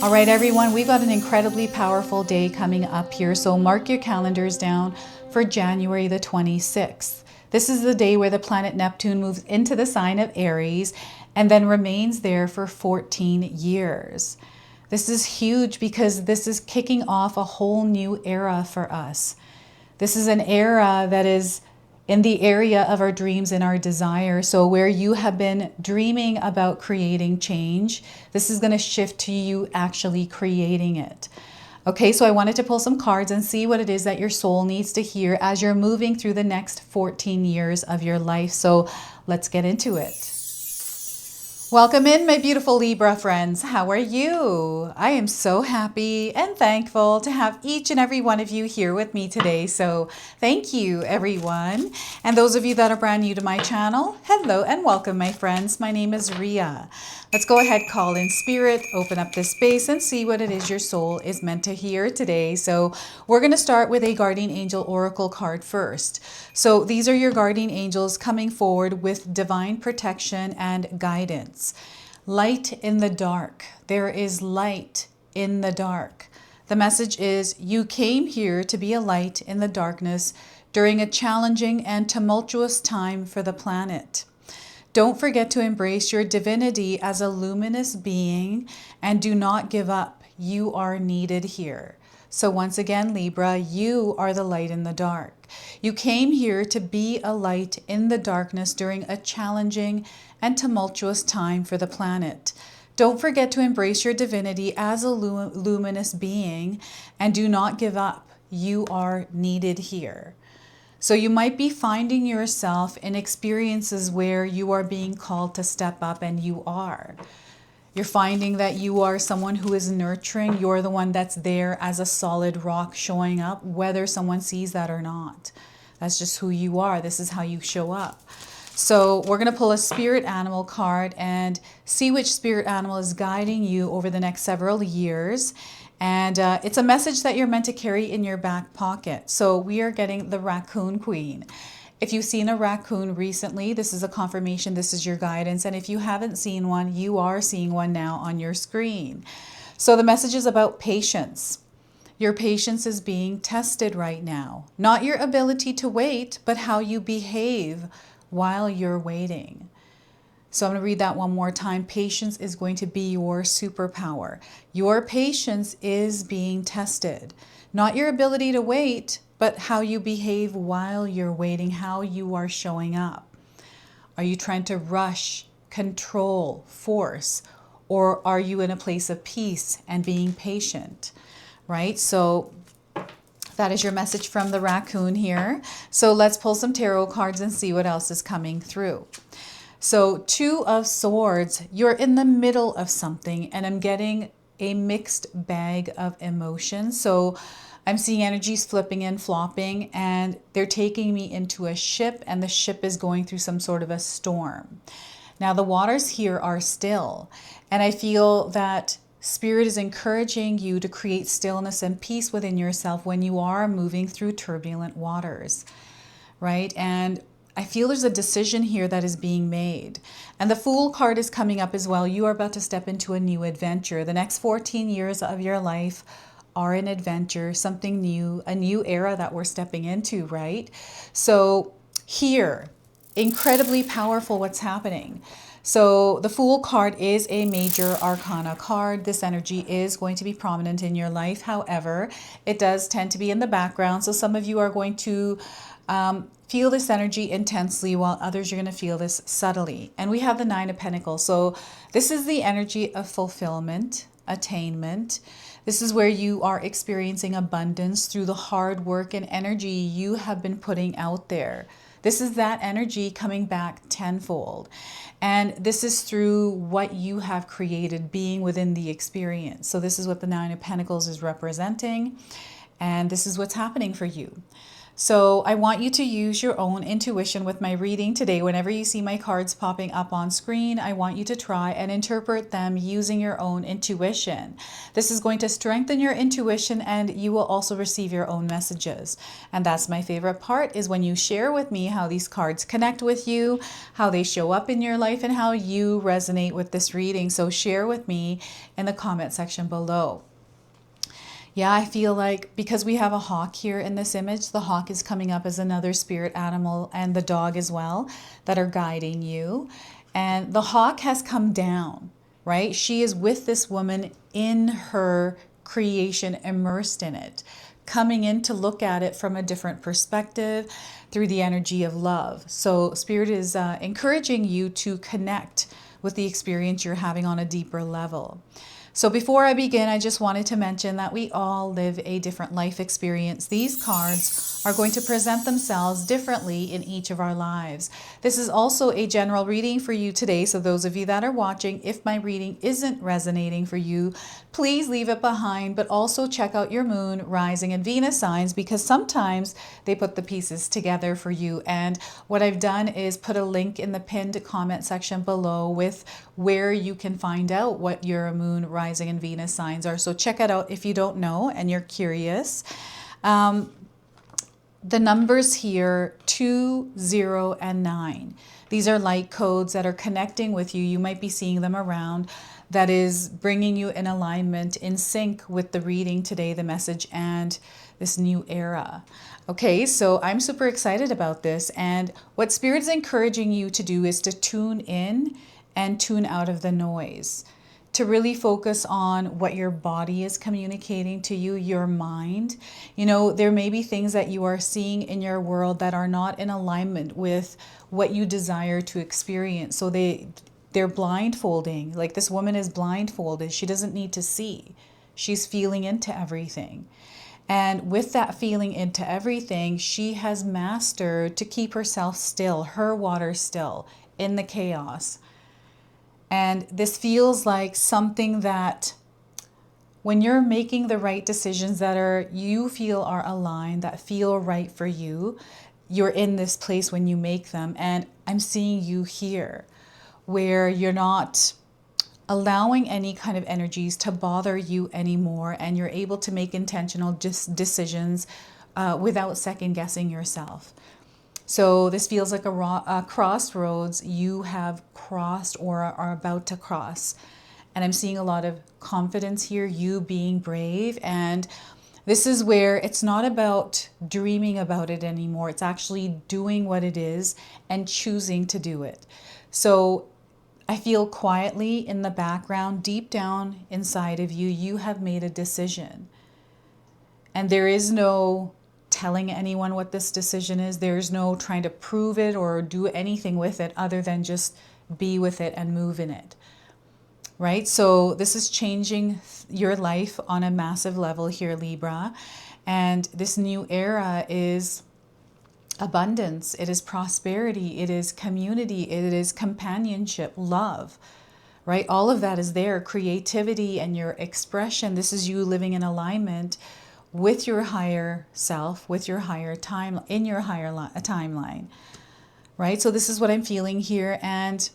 All right, everyone, we've got an incredibly powerful day coming up here. So mark your calendars down for January the 26th. This is the day where the planet Neptune moves into the sign of Aries and then remains there for 14 years. This is huge because this is kicking off a whole new era for us. This is an era that is in the area of our dreams and our desire. So where you have been dreaming about creating change, this is going to shift to you actually creating it. Okay, so I wanted to pull some cards and see what it is that your soul needs to hear as you're moving through the next 14 years of your life. So let's get into it. Welcome in, my beautiful Libra friends. How are you? I am so happy and thankful to have each and every one of you here with me today. So thank you, everyone. And those of you that are brand new to my channel, hello and welcome, my friends. My name is Ria. Let's go ahead, call in spirit, open up this space and see what it is your soul is meant to hear today. So we're going to start with a guardian angel oracle card first. So these are your guardian angels coming forward with divine protection and guidance. Light in the dark. There is light in the dark. The message is you came here to be a light in the darkness during a challenging and tumultuous time for the planet. Don't forget to embrace your divinity as a luminous being and do not give up. You are needed here. So once again, Libra, you are the light in the dark. You came here to be a light in the darkness during a challenging and tumultuous time for the planet. Don't forget to embrace your divinity as a luminous being and do not give up. You are needed here. So you might be finding yourself in experiences where you are being called to step up, and you are. You're finding that you are someone who is nurturing. You're the one that's there as a solid rock showing up, whether someone sees that or not. That's just who you are. This is how you show up. So we're going to pull a spirit animal card and see which spirit animal is guiding you over the next several years. And it's a message that you're meant to carry in your back pocket. So we are getting the Raccoon Queen. If you've seen a raccoon recently, this is a confirmation, this is your guidance. And if you haven't seen one, you are seeing one now on your screen. So the message is about patience. Your patience is being tested right now. Not your ability to wait, but how you behave while you're waiting. So I'm going to read that one more time. Patience is going to be your superpower. Your patience is being tested. Not your ability to wait, but how you behave while you're waiting, how you are showing up. Are you trying to rush, control, force, or are you in a place of peace and being patient, right? So that is your message from the raccoon here. So let's pull some tarot cards and see what else is coming through. So Two of Swords, you're in the middle of something, and I'm getting a mixed bag of emotions. So I'm seeing energies flipping and flopping, and they're taking me into a ship, and the ship is going through some sort of a storm. Now the waters here are still, and I feel that Spirit is encouraging you to create stillness and peace within yourself when you are moving through turbulent waters, right? And I feel there's a decision here that is being made. And the Fool card is coming up as well. You are about to step into a new adventure. The next 14 years of your life are an adventure, something new, a new era that we're stepping into, right? So here, incredibly powerful what's happening. So the Fool card is a major arcana card. This energy is going to be prominent in your life. However, it does tend to be in the background. So some of you are going to feel this energy intensely, while others are going to feel this subtly. And we have the Nine of Pentacles. So this is the energy of fulfillment, attainment. This is where you are experiencing abundance through the hard work and energy you have been putting out there. This is that energy coming back tenfold. And this is through what you have created, being within the experience. So this is what the Nine of Pentacles is representing. And this is what's happening for you. So I want you to use your own intuition with my reading today. Whenever you see my cards popping up on screen, I want you to try and interpret them using your own intuition. This is going to strengthen your intuition, and you will also receive your own messages. And that's my favorite part, is when you share with me how these cards connect with you, how they show up in your life, and how you resonate with this reading. So share with me in the comment section below. Yeah, I feel like because we have a hawk here in this image, the hawk is coming up as another spirit animal, and the dog as well, that are guiding you. And the hawk has come down, right? She is with this woman in her creation, immersed in it, coming in to look at it from a different perspective through the energy of love. So Spirit is encouraging you to connect with the experience you're having on a deeper level. So before I begin, I just wanted to mention that we all live a different life experience. These cards are going to present themselves differently in each of our lives. This is also a general reading for you today. So those of you that are watching, if my reading isn't resonating for you, please leave it behind, but also check out your moon, rising, and Venus signs, because sometimes they put the pieces together for you. And what I've done is put a link in the pinned comment section below with where you can find out what your moon, rising, and Venus signs are. So check it out if you don't know and you're curious. The numbers here, 2, 0, and 9. These are light codes that are connecting with you. You might be seeing them around. That is bringing you in alignment, in sync with the reading today, the message, and this new era. Okay, so I'm super excited about this. And what Spirit's encouraging you to do is to tune in and tune out of the noise, to really focus on what your body is communicating to you, your mind. You know, there may be things that you are seeing in your world that are not in alignment with what you desire to experience. So they're blindfolding. Like this woman is blindfolded. She doesn't need to see. She's feeling into everything. And with that feeling into everything, she has mastered to keep herself still, her water still, in the chaos. And this feels like something that when you're making the right decisions that you feel are aligned, that feel right for you, you're in this place when you make them. And I'm seeing you here where you're not allowing any kind of energies to bother you anymore, and you're able to make intentional decisions without second guessing yourself. So this feels like a crossroads you have crossed or are about to cross. And I'm seeing a lot of confidence here, you being brave. And this is where it's not about dreaming about it anymore. It's actually doing what it is and choosing to do it. So I feel quietly in the background, deep down inside of you, you have made a decision. And there is no telling anyone what this decision is. There's no trying to prove it or do anything with it other than just be with it and move in it. Right? So this is changing your life on a massive level here, Libra. And this new era is abundance. It is prosperity. It is community. It is companionship, love. Right? All of that is there. Creativity and your expression. This is you living in alignment with your higher self, with your higher time, in your higher timeline, right? So this is what I'm feeling here, and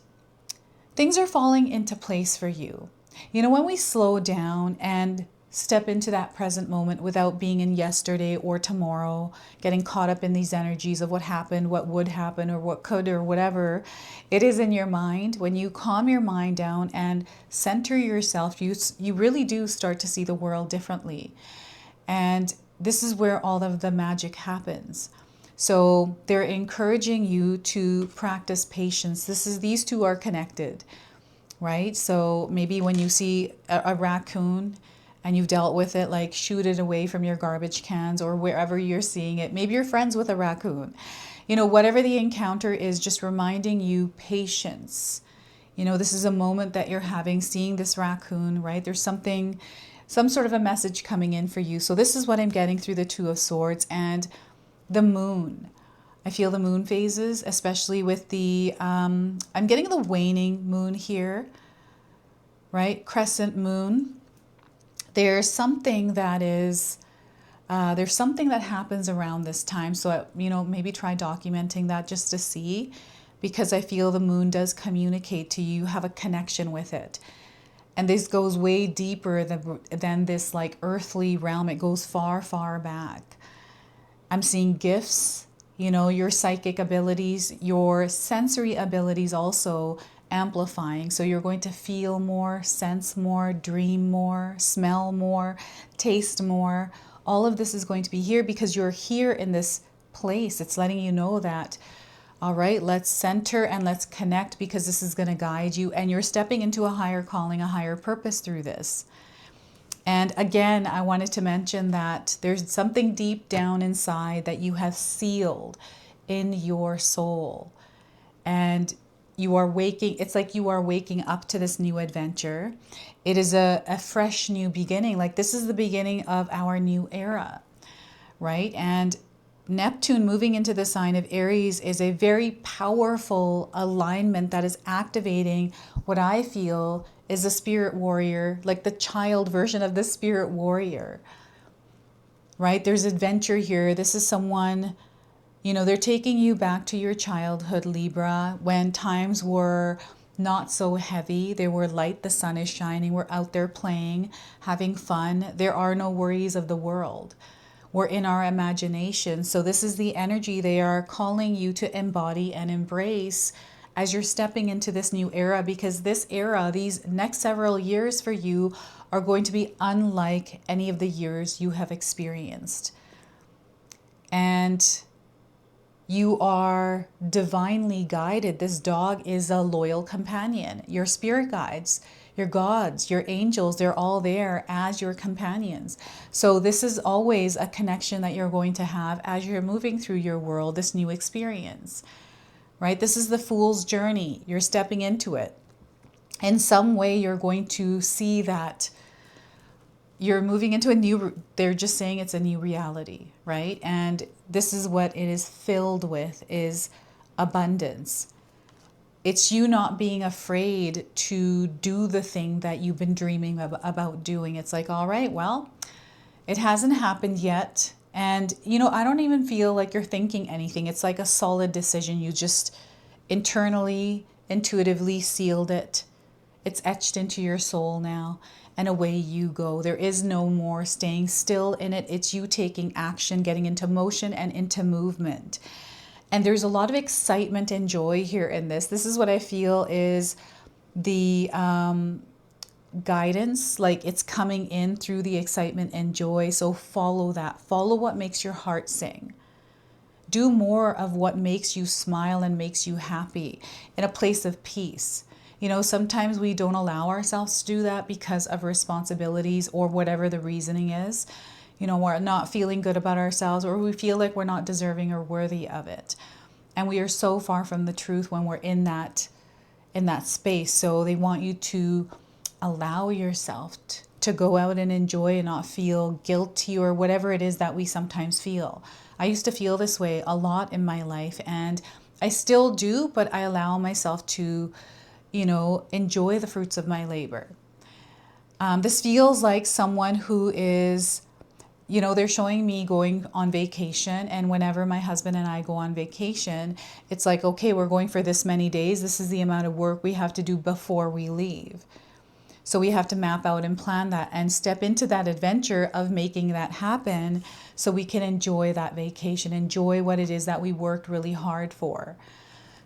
things are falling into place for you. You know, when we slow down and step into that present moment without being in yesterday or tomorrow, getting caught up in these energies of what happened, what would happen, or what could, or whatever it is in your mind, when you calm your mind down and center yourself, you really do start to see the world differently. And this is where all of the magic happens. So they're encouraging you to practice patience. These two are connected, right? So maybe when you see a raccoon and you've dealt with it, like shoot it away from your garbage cans or wherever you're seeing it. Maybe you're friends with a raccoon. You know, whatever the encounter is, just reminding you patience. You know, this is a moment that you're having, seeing this raccoon, right? There's some sort of a message coming in for you. So this is what I'm getting through the Two of Swords and the moon. I feel the moon phases, especially with the, I'm getting the waning moon here, right? Crescent moon. There's something that is There's something that happens around this time. So, maybe try documenting that just to see, because I feel the moon does communicate to you, have a connection with it. And this goes way deeper than this like earthly realm. It goes far, far back. I'm seeing gifts, your psychic abilities, your sensory abilities also amplifying. So you're going to feel more, sense more, dream more, smell more, taste more. All of this is going to be here because you're here in this place. It's letting you know that, all right, let's center and let's connect, because this is going to guide you, and you're stepping into a higher calling, a higher purpose through this. And again, I wanted to mention that there's something deep down inside that you have sealed in your soul. And you are waking, it's like you are waking up to this new adventure. It is a fresh new beginning. Like this is the beginning of our new era, right? And Neptune moving into the sign of Aries is a very powerful alignment that is activating what I feel is a spirit warrior, like the child version of the spirit warrior, right? There's adventure here. This is someone, they're taking you back to your childhood, Libra, when times were not so heavy. They were light, the sun is shining, we're out there playing, having fun. There are no worries of the world. We're in our imagination. So this is the energy they are calling you to embody and embrace as you're stepping into this new era, because this era, these next several years for you are going to be unlike any of the years you have experienced. And you are divinely guided. This dog is a loyal companion. Your spirit guides, your gods, your angels, they're all there as your companions. So this is always a connection that you're going to have as you're moving through your world, this new experience, right? This is the fool's journey. You're stepping into it. In some way, you're going to see that you're moving into a new, they're just saying it's a new reality, right? And this is what it is filled with, is abundance. It's you not being afraid to do the thing that you've been dreaming about doing. It's like, all right, well, it hasn't happened yet. And, I don't even feel like you're thinking anything. It's like a solid decision. You just internally, intuitively sealed it. It's etched into your soul now, and away you go. There is no more staying still in it. It's you taking action, getting into motion and into movement. And there's a lot of excitement and joy here in this. This is what I feel is the guidance, like it's coming in through the excitement and joy. So follow that. Follow what makes your heart sing. Do more of what makes you smile and makes you happy in a place of peace. Sometimes we don't allow ourselves to do that because of responsibilities or whatever the reasoning is. We're not feeling good about ourselves, or we feel like we're not deserving or worthy of it. And we are so far from the truth when we're in that space. So they want you to allow yourself to go out and enjoy and not feel guilty or whatever it is that we sometimes feel. I used to feel this way a lot in my life, and I still do, but I allow myself to, enjoy the fruits of my labor. This feels like someone who is, they're showing me going on vacation. And whenever my husband and I go on vacation, it's like, okay, we're going for this many days. This is the amount of work we have to do before we leave. So we have to map out and plan that and step into that adventure of making that happen so we can enjoy that vacation, enjoy what it is that we worked really hard for.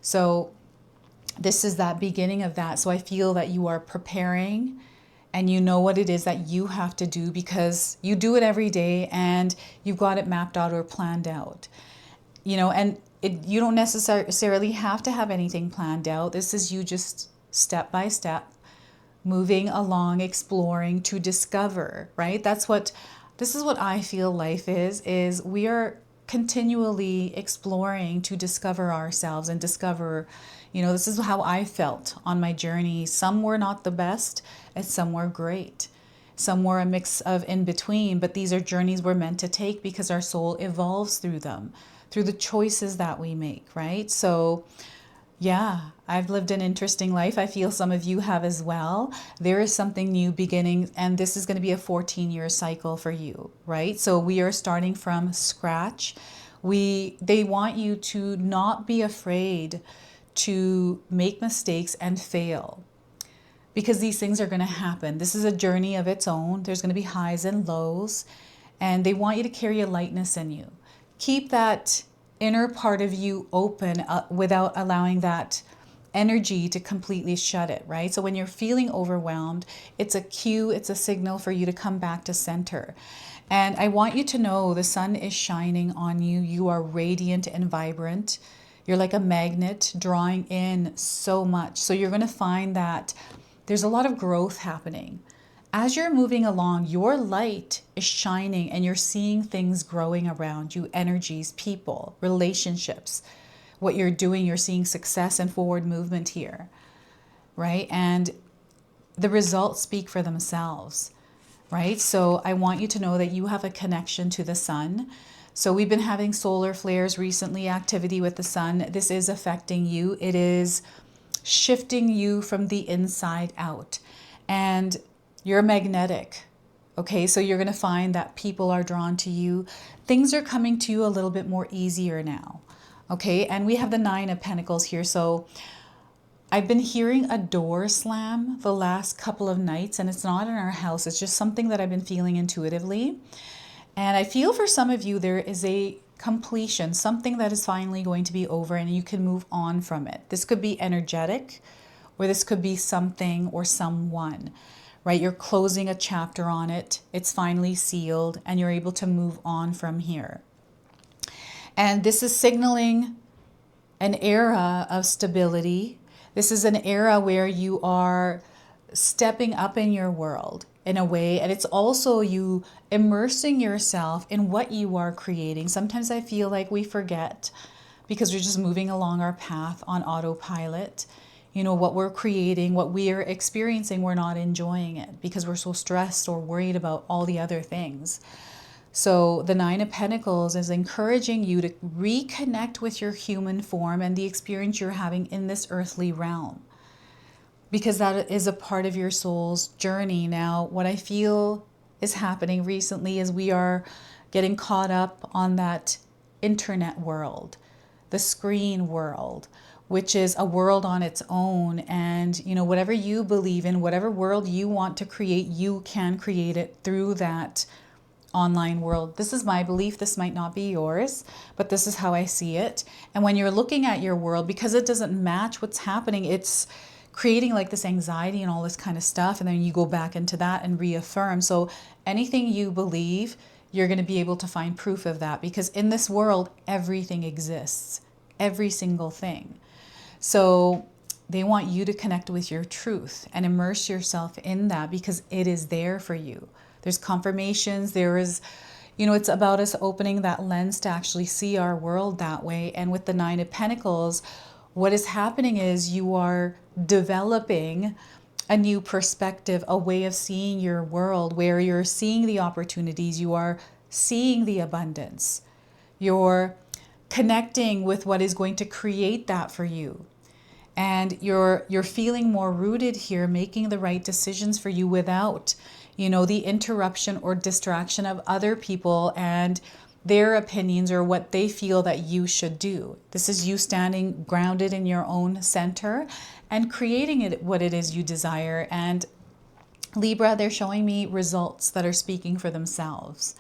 So this is that beginning of that. So I feel that you are preparing and you know what it is that you have to do because you do it every day and you've got it mapped out or planned out. And you don't necessarily have to have anything planned out. This is you just step by step, moving along, exploring to discover, right? This is what I feel life is we are continually exploring to discover ourselves and discover, this is how I felt on my journey. Some were not the best and some were great. Some were a mix of in between, but these are journeys we're meant to take because our soul evolves through them, through the choices that we make, right? So Yeah, I've lived an interesting life. I feel some of you have as well. There is something new beginning, and this is going to be a 14-year cycle for you, right? So we are starting from scratch. They want you to not be afraid to make mistakes and fail, because these things are going to happen. This is a journey of its own. There's going to be highs and lows, and they want you to carry a lightness in you. Keep that inner part of you open without allowing that energy to completely shut it, right? So when you're feeling overwhelmed, it's a cue, it's a signal for you to come back to center. And I want you to know the sun is shining on you. You are radiant and vibrant. You're like a magnet drawing in so much. So you're going to find that there's a lot of growth happening. As you're moving along, your light is shining and you're seeing things growing around you, energies, people, relationships. What you're doing, you're seeing success and forward movement here, right? And the results speak for themselves, right? So I want you to know that you have a connection to the sun. So we've been having solar flares recently, activity with the sun. This is affecting you. It is shifting you from the inside out. And you're magnetic. Okay, so you're going to find that people are drawn to you. Things are coming to you a little bit more easier now. Okay, and we have the Nine of Pentacles here. So I've been hearing a door slam the last couple of nights, and it's not in our house. It's just something that I've been feeling intuitively. And I feel for some of you, there is a completion, something that is finally going to be over and you can move on from it. This could be energetic, or this could be something or someone, right? You're closing a chapter on it. It's finally sealed and you're able to move on from here. And this is signaling an era of stability. This is an era where you are stepping up in your world in a way, and it's also you immersing yourself in what you are creating. Sometimes I feel like we forget because we're just moving along our path on autopilot. You know, what we're creating, what we are experiencing, we're not enjoying it because we're so stressed or worried about all the other things. So the Nine of Pentacles is encouraging you to reconnect with your human form and the experience you're having in this earthly realm, because that is a part of your soul's journey. Now, what I feel is happening recently is we are getting caught up on that internet world, the screen world, which is a world on its own. And, you know, whatever you believe in, whatever world you want to create, you can create it through that online world. This is my belief. This might not be yours, but this is how I see it. And when you're looking at your world, because it doesn't match what's happening, it's creating like this anxiety and all this kind of stuff. And then you go back into that and reaffirm. So anything you believe, you're going to be able to find proof of that, because in this world, everything exists, every single thing. So they want you to connect with your truth and immerse yourself in that because it is there for you. There's confirmations. There is, you know, it's about us opening that lens to actually see our world that way. And with the Nine of Pentacles, what is happening is you are developing a new perspective, a way of seeing your world where you're seeing the opportunities, you are seeing the abundance, you're connecting with what is going to create that for you. And you're feeling more rooted here, making the right decisions for you without, you know, the interruption or distraction of other people and their opinions or what they feel that you should do. This is you standing grounded in your own center and creating it what it is you desire. And Libra, they're showing me results that are speaking for themselves.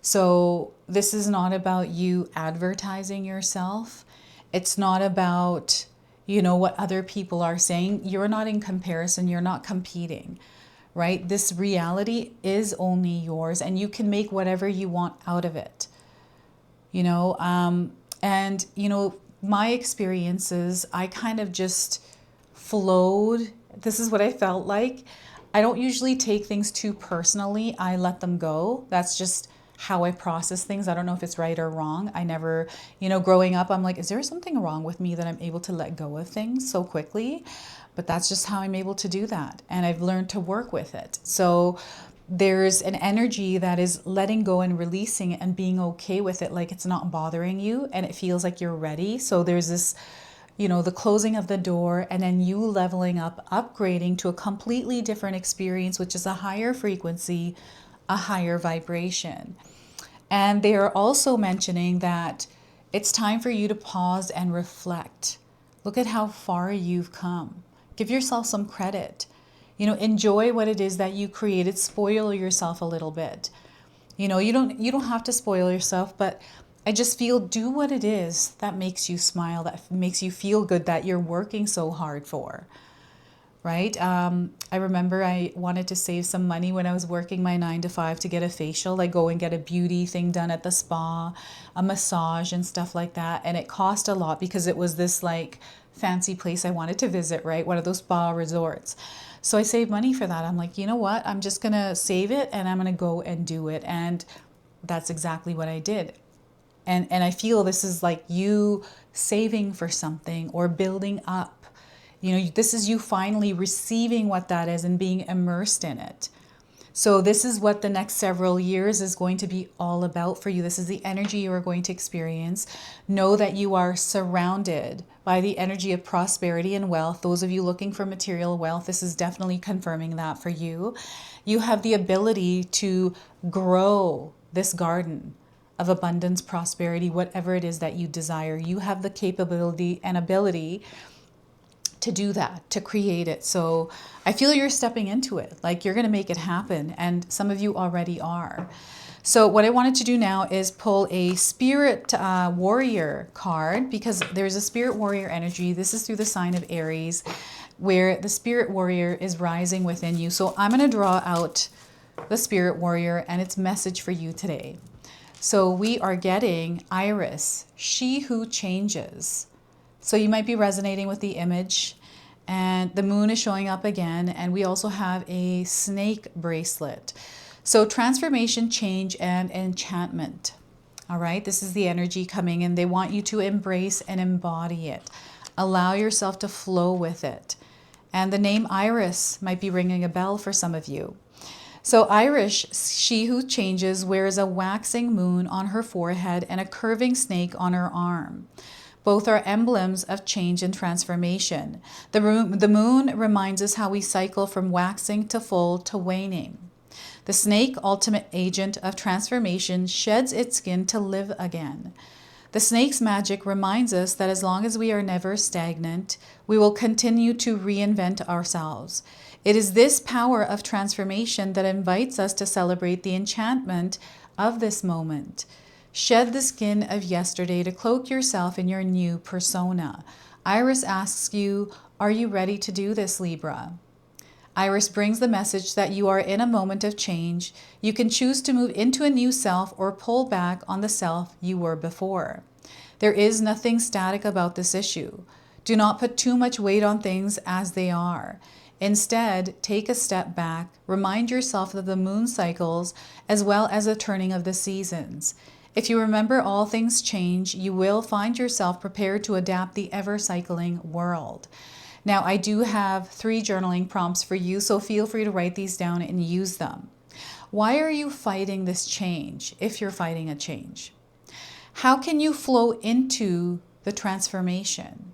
So this is not about you advertising yourself. It's not about, you know, what other people are saying. You're not in comparison. You're not competing, right? This reality is only yours and you can make whatever you want out of it, you know? And, you know, my experiences, I kind of just flowed. This is what I felt like. I don't usually take things too personally. I let them go. That's just how I process things. I don't know if it's right or wrong. I never, you know, growing up, I'm like, is there something wrong with me that I'm able to let go of things so quickly? But that's just how I'm able to do that. And I've learned to work with it. So there's an energy that is letting go and releasing it and being okay with it. Like it's not bothering you and it feels like you're ready. So there's this, the closing of the door, and then you leveling up, upgrading to a completely different experience, which is a higher frequency, a higher vibration. And they are also mentioning that it's time for you to pause and reflect. Look at how far you've come. Give yourself some credit. Enjoy what it is that you created. Spoil yourself a little bit. You don't have to spoil yourself, but I just feel do what it is that makes you smile, that makes you feel good, that you're working so hard for. Right? I remember I wanted to save some money when I was working my 9 to 5 to get a facial, like go and get a beauty thing done at the spa, a massage and stuff like that. And it cost a lot because it was this like fancy place I wanted to visit, right? One of those spa resorts. So I saved money for that. I'm like, you know what? I'm just going to save it and I'm going to go and do it. And that's exactly what I did. And I feel this is like you saving for something or building up. This is you finally receiving what that is and being immersed in it. So this is what the next several years is going to be all about for you. This is the energy you are going to experience. Know that you are surrounded by the energy of prosperity and wealth. Those of you looking for material wealth, this is definitely confirming that for you. You have the ability to grow this garden of abundance, prosperity, whatever it is that you desire. You have the capability and ability to do that, to create it. So I feel you're stepping into it, like you're going to make it happen. And some of you already are. So what I wanted to do now is pull a spirit warrior card, because there's a spirit warrior energy. This is through the sign of Aries, where the spirit warrior is rising within you. So I'm going to draw out the spirit warrior and its message for you today. So we are getting Iris, she who changes. So you might be resonating with the image, and the moon is showing up again. And we also have a snake bracelet. So transformation, change, and enchantment. All right. This is the energy coming in. They want you to embrace and embody it. Allow yourself to flow with it. And the name Iris might be ringing a bell for some of you. So Iris, she who changes, wears a waxing moon on her forehead and a curving snake on her arm. Both are emblems of change and transformation. The moon reminds us how we cycle from waxing to full to waning. The snake, ultimate agent of transformation, sheds its skin to live again. The snake's magic reminds us that as long as we are never stagnant, we will continue to reinvent ourselves. It is this power of transformation that invites us to celebrate the enchantment of this moment. Shed the skin of yesterday to cloak yourself in your new persona. Iris asks you, are you ready to do this, Libra? Iris brings the message that you are in a moment of change. You can choose to move into a new self or pull back on the self you were before. There is nothing static about this issue. Do not put too much weight on things as they are. Instead, take a step back, remind yourself of the moon cycles as well as the turning of the seasons. If you remember all things change, you will find yourself prepared to adapt the ever-cycling world. Now, I do have 3 journaling prompts for you, so feel free to write these down and use them. Why are you fighting this change, if you're fighting a change? How can you flow into the transformation?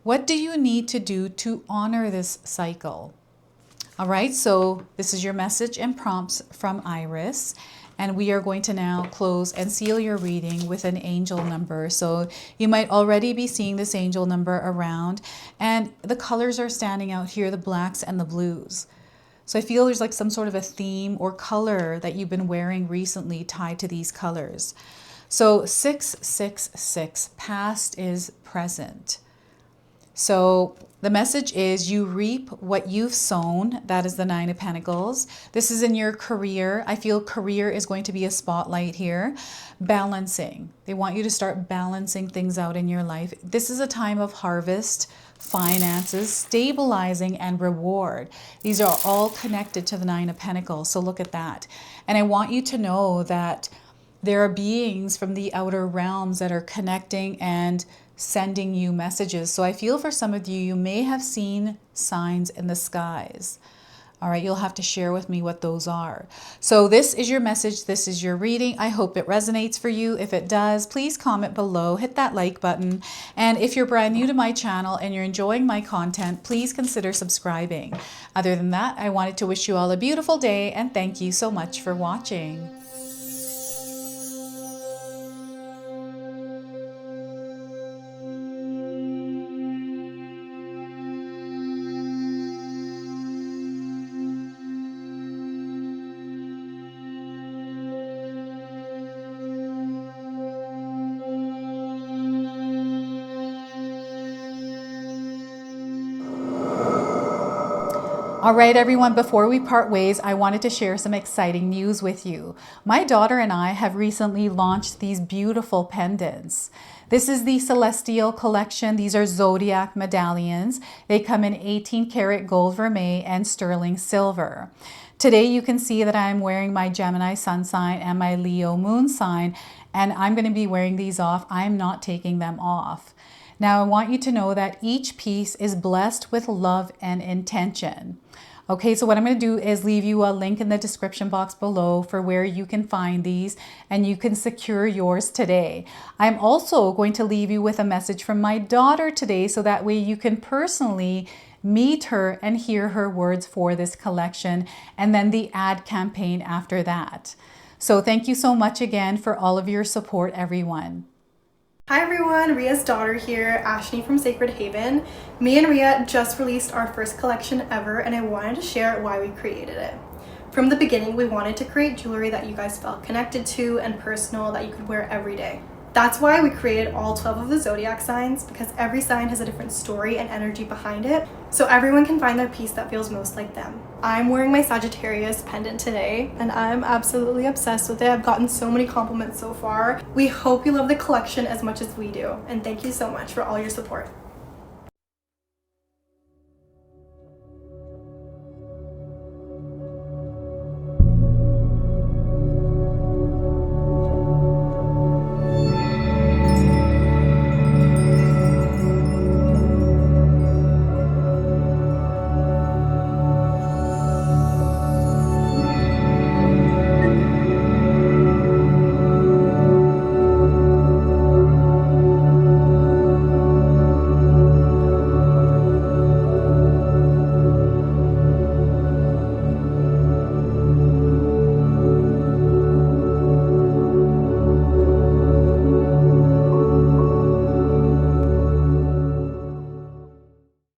What do you need to do to honor this cycle? All right, so this is your message and prompts from Iris. And we are going to now close and seal your reading with an angel number. So you might already be seeing this angel number around. And the colors are standing out here, the blacks and the blues. So I feel there's like some sort of a theme or color that you've been wearing recently tied to these colors. So 666, past is present. So the message is you reap what you've sown. That is the 9 of Pentacles. This is in your career. I feel career is going to be a spotlight here. Balancing. They want you to start balancing things out in your life. This is a time of harvest, finances, stabilizing, and reward. These are all connected to the 9 of Pentacles. So look at that. And I want you to know that there are beings from the outer realms that are connecting and sending you messages. So I feel for some of you, you may have seen signs in the skies. All right, you'll have to share with me what those are. So this is your message. This is your reading. I hope it resonates for you. If it does, please comment below, hit that like button. And if you're brand new to my channel and you're enjoying my content, please consider subscribing. Other than that, I wanted to wish you all a beautiful day and thank you so much for watching. All right, everyone, before we part ways, I wanted to share some exciting news with you. My daughter and I have recently launched these beautiful pendants. This is the Celestial collection. These are Zodiac medallions. They come in 18 karat gold vermeil and sterling silver. Today, you can see that I'm wearing my Gemini sun sign and my Leo moon sign, and I'm going to be wearing these off. I'm not taking them off. Now, I want you to know that each piece is blessed with love and intention. Okay, so what I'm going to do is leave you a link in the description box below for where you can find these and you can secure yours today. I'm also going to leave you with a message from my daughter today so that way you can personally meet her and hear her words for this collection and then the ad campaign after that. So thank you so much again for all of your support, everyone. Hi everyone, Ria's daughter here, Ashni from Sacred Haven. Me and Ria just released our first collection ever and I wanted to share why we created it. From the beginning, we wanted to create jewelry that you guys felt connected to and personal that you could wear every day. That's why we created all 12 of the Zodiac signs, because every sign has a different story and energy behind it, so everyone can find their piece that feels most like them. I'm wearing my Sagittarius pendant today, and I'm absolutely obsessed with it. I've gotten so many compliments so far. We hope you love the collection as much as we do, and thank you so much for all your support.